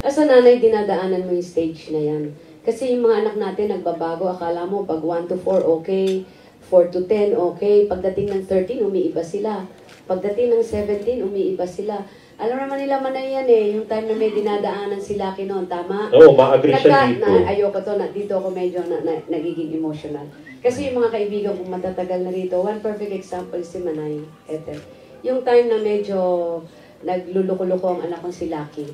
As a nanay, dinadaanan mo yung stage na yan. Kasi yung mga anak natin nagbabago, akala mo pag 1 to 4 okay, 4 to 10 okay, pagdating ng 13 umiiba sila. Pagdating ng 17 umiiba sila. Alam naman nila Manay yan eh, yung time na may dinadaanan si Lucky noon, tama? Oo, ma-agree siya dito. Ayoko to, dito ako medyo nagiging emotional. Kasi yung mga kaibigan kong matatagal na rito, one perfect example si Manay, Ethel. Yung time na medyo nagluluko-luko ang anak kong si Lucky,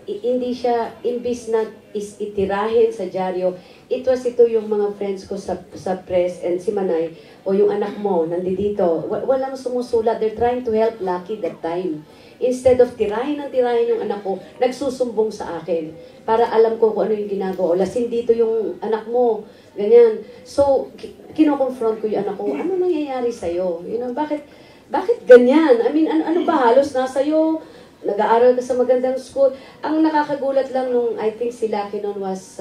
hindi siya, imbis na itirahin sa dyaryo, ito yung mga friends ko sa press and si Manay, o yung anak mo, nandito, walang sumusulat, they're trying to help Lucky that time. Instead of tirahin yung anak ko, nagsusumbong sa akin para alam ko kung ano yung ginagawa. O lasing dito yung anak mo, ganyan. So, kino-confront ko yung anak ko, ano nangyayari sa'yo? You know, bakit ganyan? I mean, ano ba halos nasa'yo? Nag-aaral ka sa magandang school. Ang nakakagulat lang nung, I think si Lucky noon was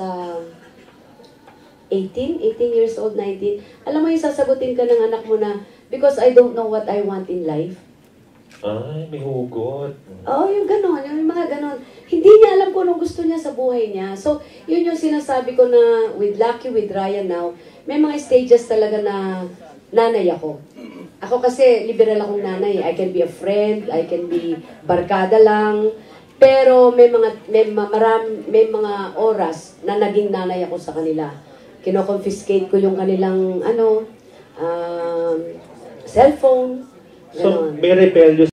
18 years old, 19. Alam mo yung sasagutin ka ng anak mo na, because I don't know what I want in life. Ay, may hugot. Oo, yung gano'n, yung mga gano'n. Hindi niya alam kung anong gusto niya sa buhay niya. So, yun yung sinasabi ko na with Lucky, with Ryan now, may mga stages talaga na nanay ako. Ako kasi, liberal akong nanay. I can be a friend, I can be barkada lang. Pero may mga oras na naging nanay ako sa kanila. Kino-confiscate ko yung kanilang, cellphone. So, may rebellious